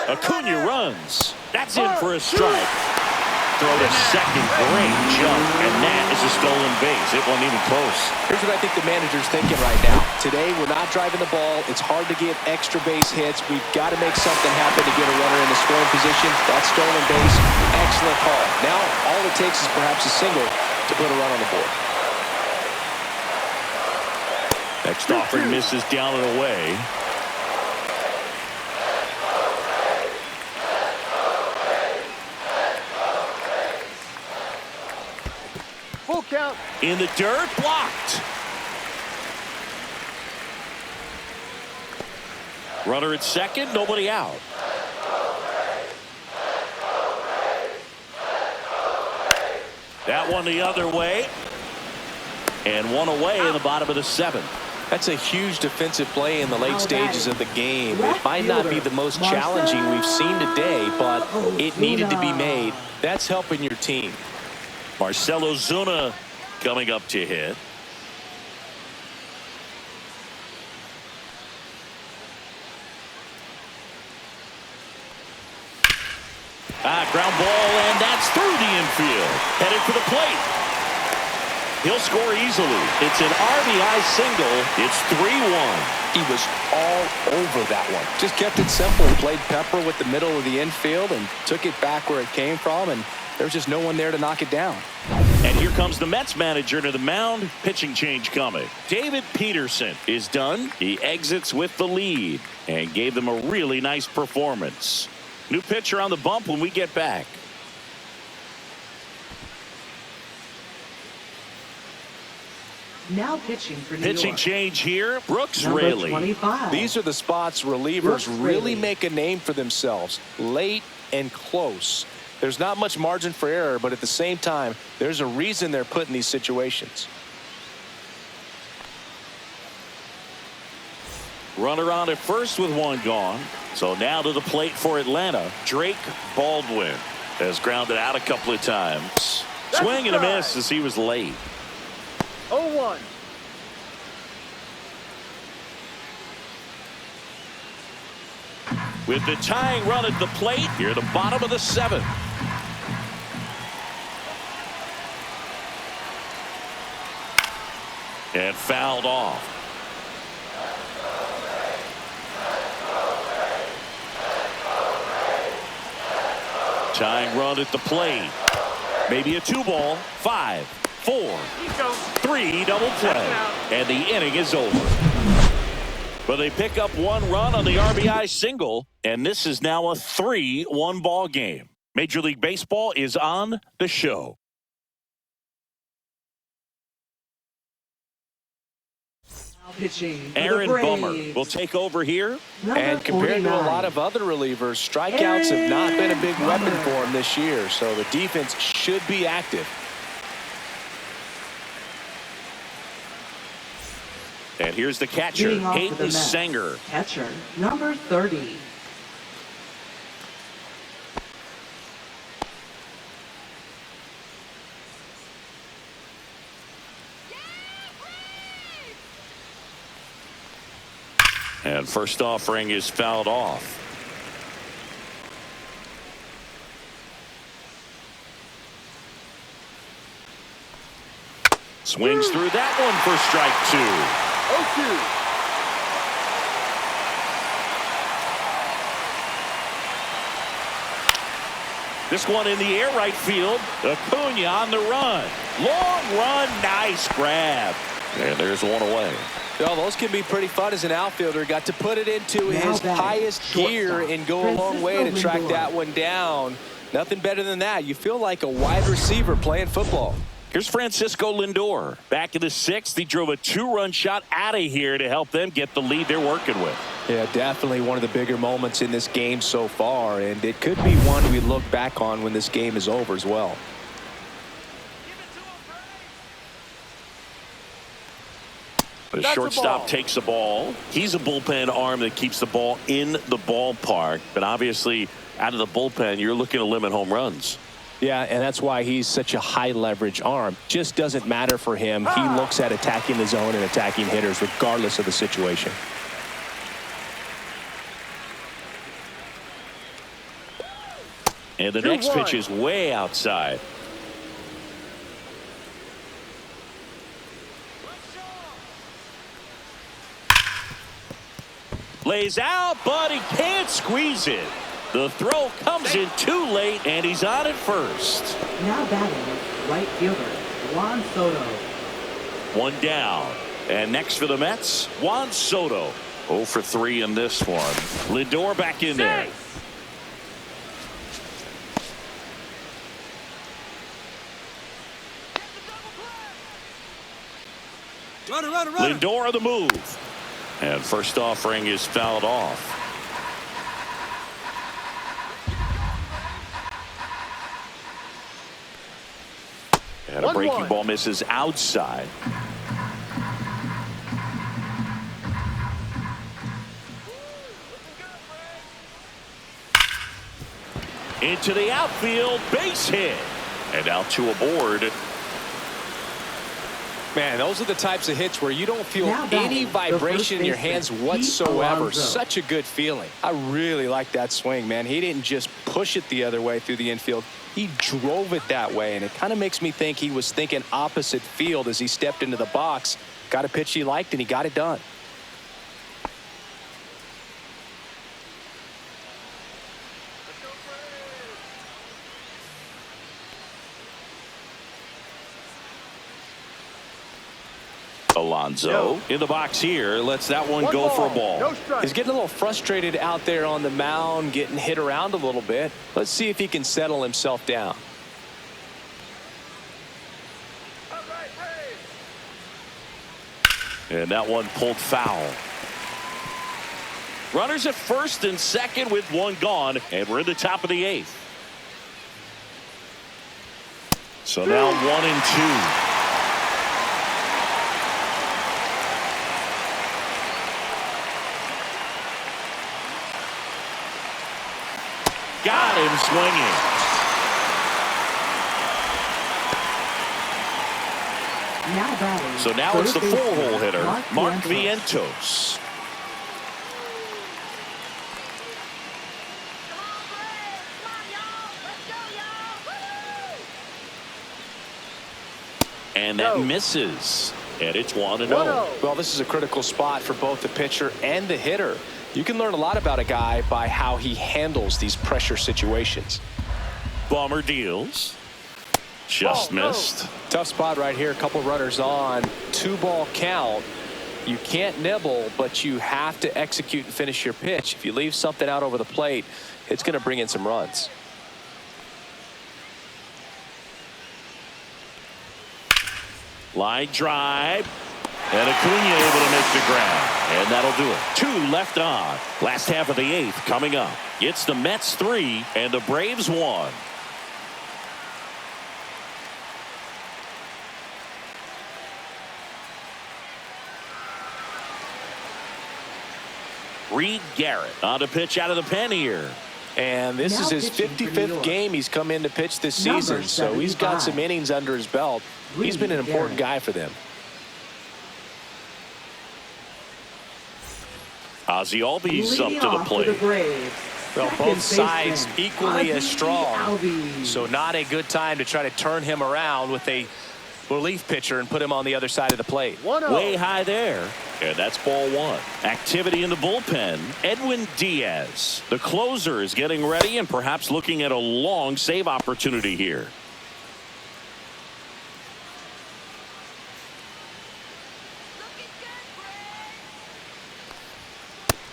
Acuna runs. That's in for a strike. Throw to second, great jump, and that is a stolen base. It wasn't even close. Here's what I think the manager's thinking right now. Today, we're not driving the ball. It's hard to get extra base hits. We've got to make something happen to get a runner in the scoring position. That's stolen base. Excellent call. Now, all it takes is perhaps a single to put a run on the board. Next offering misses down and away. Full count. In the dirt, blocked. Runner at second, nobody out. That one the other way. And one away in the bottom of the seventh. That's a huge defensive play in the late stages of the game. It might not be the most challenging we've seen today, but it needed to be made. That's helping your team. Marcell Ozuna coming up to hit. Ground ball, and that's through the infield. Headed for the plate. He'll score easily. It's an RBI single. It's 3-1. He was all over that one. Just kept it simple. Played pepper with the middle of the infield and took it back where it came from, and there's just no one there to knock it down. And here comes the Mets manager to the mound. Pitching change coming. David Peterson is done. He exits with the lead and gave them a really nice performance. New pitcher on the bump when we get back. Now pitching for New Pitching York. change here. Brooks Number Raley. 25. These are the spots relievers Brooks really Raley. make a name for themselves. Late and close. There's not much margin for error, but at the same time, there's a reason they're put in these situations. Runner on at first with one gone. So now to the plate for Atlanta. Drake Baldwin has grounded out a couple of times. Swing and a miss as he was late. 0-1. With the tying run at the plate, here at the bottom of the seventh. And fouled off. Tying run at the plate. Maybe a 2-ball. 5, 4, 3 double play. And the inning is over. But they pick up 1 run on the RBI single, and this is now a 3-1 ball game. Major League Baseball is on the show. Pitching for Aaron the Braves. Bummer will take over here. Number And compared to a 49. lot of other relievers, strikeouts have not been a big weapon for him this year. So the defense should be active. And here's the catcher, Leading off for the Hayden Mets, Sanger. Catcher, number 30. And first offering is fouled off. Swings through that one for strike 2. 0-2. This one in the air right field. Acuna on the run. Long run, nice grab. And there's one away. Well, those can be pretty fun as an outfielder. Got to put it into Now his batting, highest gear shortstop, and go a long way to track Lindor. that one down. Nothing better than that. You feel like a wide receiver playing football. Here's Francisco Lindor. Back in the 6th, he drove a 2-run shot out of here to help them get the lead they're working with. Yeah, definitely one of the bigger moments in this game so far, and it could be one we look back on when this game is over as well. The That's a shortstop ball. takes the ball. He's a bullpen arm that keeps the ball in the ballpark. But obviously, out of the bullpen, you're looking to limit home runs. Yeah, and that's why he's such a high leverage arm. Just doesn't matter for him. He looks at attacking the zone and attacking hitters regardless of the situation. And the 2-1. next pitch is way outside. Lays out, but he can't squeeze it. The throw comes in too late, and he's on at first. Now batting, right fielder, Juan Soto. 1 down. And next for the Mets, Juan Soto. 0 for 3 in this one. Lindor back in there. Lindor on the move. And first offering is fouled off. And a 1-1. breaking ball misses outside. Into the outfield, base hit. And now 2 aboard. Man, those are the types of hits where you don't feel Now batting, any the vibration in your first hands baseman, whatsoever. Alonso. Such a good feeling. I really like that swing, man. He didn't just push it the other way through the infield. He drove it that way, and it kind of makes me think he was thinking opposite field as he stepped into the box. Got a pitch he liked, and he got it done. Alonso in the box here. Lets that one go for a ball. No strike. He's getting a little frustrated out there on the mound, getting hit around a little bit. Let's see if he can settle himself down. And that one pulled foul. Runners at first and second with 1 gone. And we're in the top of the 8th. So now 1 and 2. Got him swinging. Now batting. So now it's the third baseman, 4-hole hitter, Mark Vientos. Vientos. And that misses. And it's 1-0. Well, this is a critical spot for both the pitcher and the hitter. You can learn a lot about a guy by how he handles these pressure situations. Bummer deals. Just missed. Tough spot right here. A couple runners on. 2-ball count. You can't nibble, but you have to execute and finish your pitch. If you leave something out over the plate, it's going to bring in some runs. Line drive. And Acuna able to make the grab. And that'll do it. 2 left on. Last half of the 8th coming up. It's the Mets 3 and the Braves 1. Reed Garrett on to pitch out of the pen here. And this is his 55th game he's come in to pitch this season. So he's got some innings under his belt. He's been an important guy for them. Ozzie Albies up to the plate. Well, both sides equally as strong. So not a good time to try to turn him around with a relief pitcher and put him on the other side of the plate. Way high there. And that's ball 1. Activity in the bullpen. Edwin Diaz, the closer, is getting ready and perhaps looking at a long save opportunity here.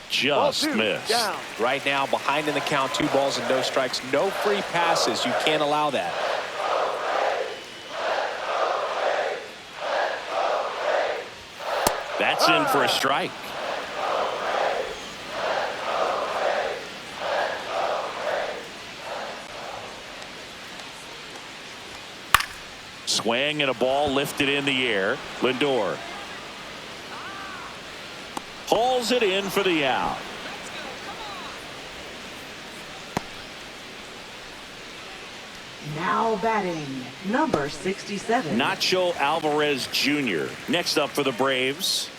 Just missed. Down. Right now, behind in the count, 2 balls and no strikes. No free passes. You can't allow that. That's in for a strike. Swing and a ball lifted in the air. Lindor hauls it in for the out. Now batting, number 67. Nacho Alvarez Jr. next up for the Braves.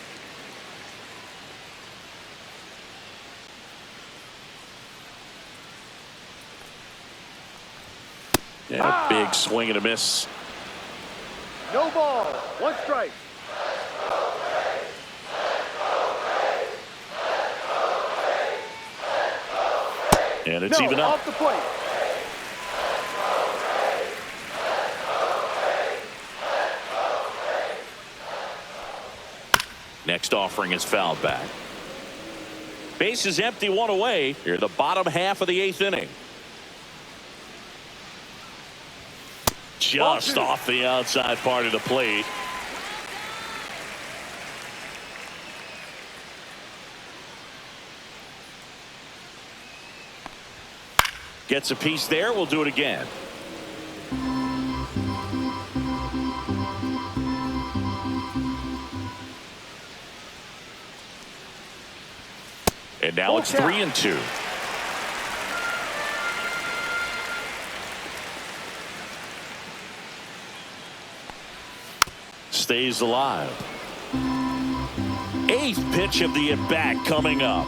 Yeah, big swing and a miss. No ball. 1 strike. And it's even up. Off the plate. Next offering is fouled back. Base is empty, 1 away. Here, the bottom half of the 8th inning. Just off the outside part of the plate. Gets a piece there. We'll do it again. And now it's 3-2. Stays alive. 8th pitch of the at-bat coming up.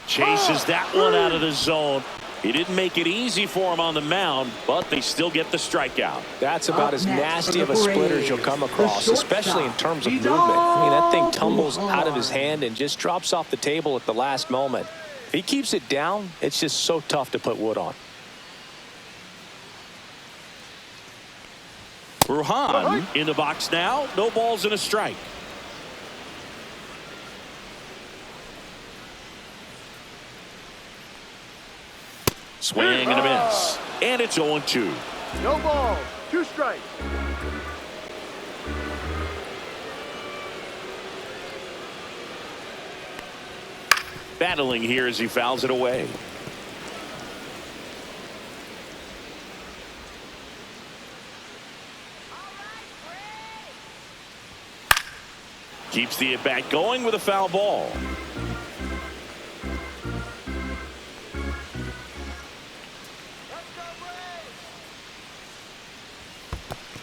Chases that one out of the zone. He didn't make it easy for him on the mound, but they still get the strikeout. That's about as nasty of a splitter as you'll come across, especially in terms of movement. I mean, that thing tumbles out of his hand and just drops off the table at the last moment. If he keeps it down, it's just so tough to put wood on. Ruhan in the box now. No balls and a strike. Swing and a miss. And it's 0-2. No ball. 2 strikes. Battling here as he fouls it away. Keeps the at-bat going with a foul ball.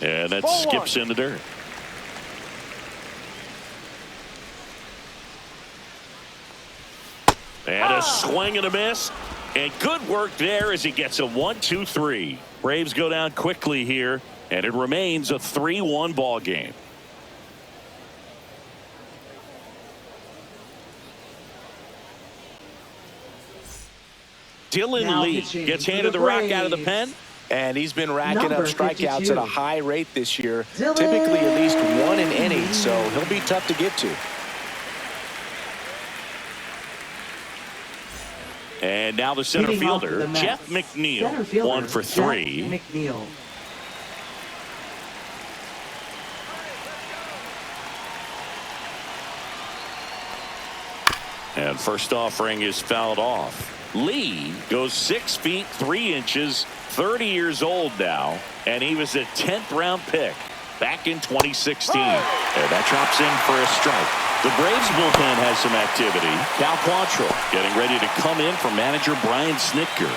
And that skips in the dirt. And a swing and a miss. And good work there as he gets a 1-2-3. Braves go down quickly here, and it remains a 3-1 ball game. Dylan Lee gets handed the rock out of the pen. And he's been racking up Number strikeouts 52. at a high rate this year, Dylan. typically at least one an inning, so he'll be tough to get to. And now the center Leading off for fielder, the Mets, Jeff McNeil, center fielder, 1 for 3. Jeff McNeil. And first offering is fouled off. Lee goes 6 feet 3 inches, 30 years old now, and he was a 10th round pick back in 2016. And that drops in for a strike. The Braves bullpen has some activity. Cal Quantrill getting ready to come in for manager Brian Snitker.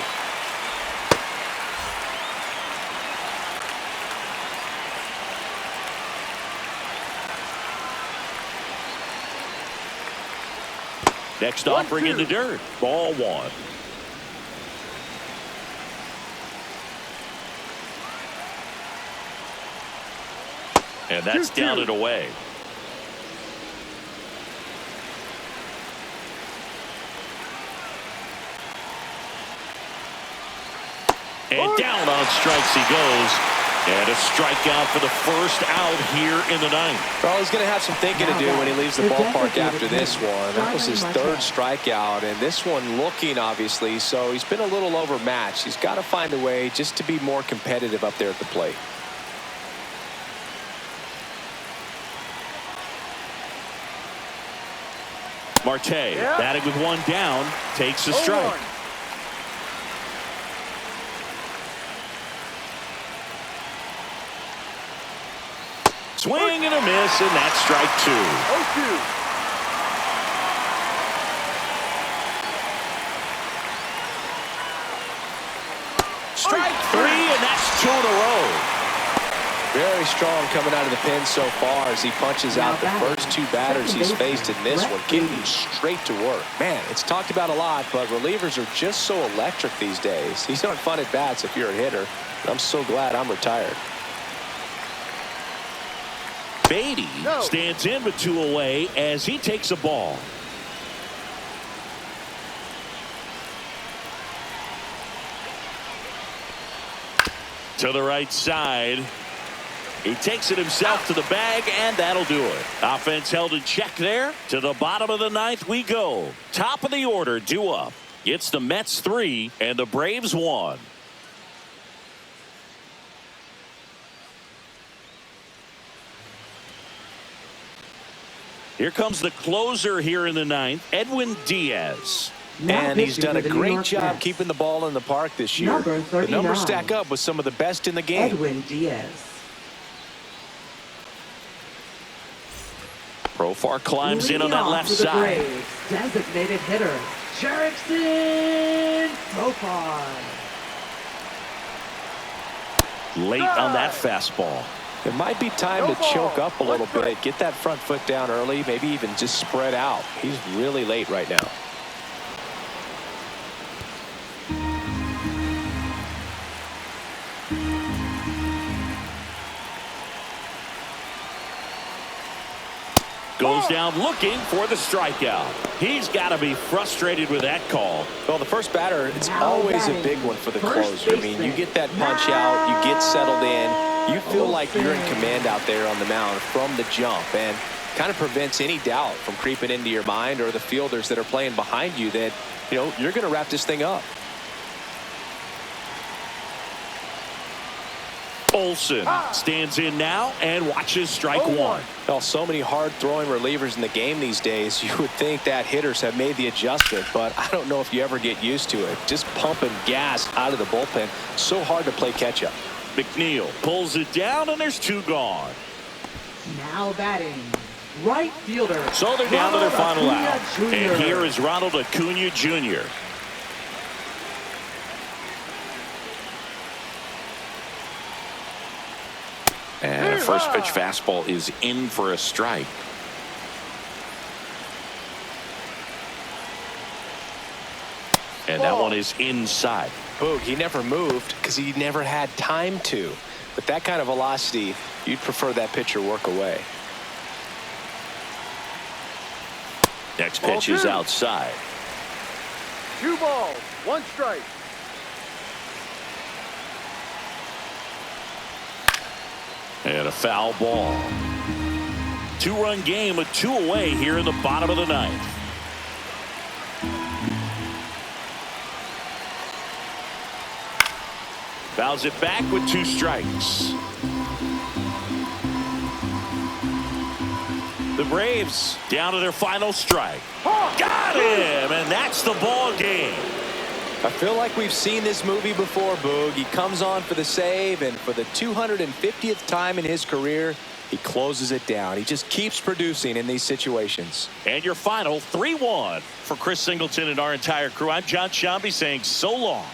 Next offering in the dirt. Ball 1. And that's down and away. And down on strikes he goes. And a strikeout for the first out here in the 9th. Well, he's going to have some thinking to do when he leaves the ballpark after this one. That was his 3rd strikeout, and this one looking, obviously, so he's been a little overmatched. He's got to find a way just to be more competitive up there at the plate. Marte batting with 1 down, takes a strike. Swing and a miss, and that's strike 2. 0-2. Strike 3, and that's 2 in a row. Very strong coming out of the pen so far as he punches out the first 2 batters he's faced in this one, getting straight to work. Man, it's talked about a lot, but relievers are just so electric these days. These aren't fun at bats if you're a hitter. I'm so glad I'm retired. Beatty stands in with 2 away as he takes a ball. To the right side. He takes it himself to the bag, and that'll do it. Offense held in check there. To the bottom of the 9th we go. Top of the order due up. It's the Mets 3 and the Braves 1. Here comes the closer here in the 9th, Edwin Diaz. And he's done a great job keeping the ball in the park this year. The numbers stack up with some of the best in the game. Edwin Diaz. Profar climbs in on that left side. Braves, designated hitter, Jerickson Profar. Late on that fastball. It might be time to choke up a little bit, get that front foot down early, maybe even just spread out. He's really late right now. Goes down looking for the strikeout. He's got to be frustrated with that call. Well, the first batter, it's always a big one for the closer. I mean, you get that punch out, you get settled in, you feel like you're in command out there on the mound from the jump, and kind of prevents any doubt from creeping into your mind or the fielders that are playing behind you that, you know, you're going to wrap this thing up. Olsen stands in now and watches strike 1. Well, so many hard-throwing relievers in the game these days, you would think that hitters have made the adjustment, but I don't know if you ever get used to it. Just pumping gas out of the bullpen, so hard to play catch-up. McNeil pulls it down, and there's 2 gone. Now batting, right fielder. So they're down to their final out. Jr. And here is Ronald Acuna Jr. And a first pitch fastball is in for a strike. And that one is inside. Boog, he never moved because he never had time to. With that kind of velocity, you'd prefer that pitcher work away. Next pitch is outside. 2 balls, 1 strike. And a foul ball. 2-run game with 2 away here in the bottom of the 9th. Fouls it back with 2 strikes. The Braves down to their final strike. Got him, and that's the ball game. I feel like we've seen this movie before, Boog. He comes on for the save, and for the 250th time in his career, he closes it down. He just keeps producing in these situations. And your final 3-1 for Chris Singleton and our entire crew. I'm John Shambi saying so long.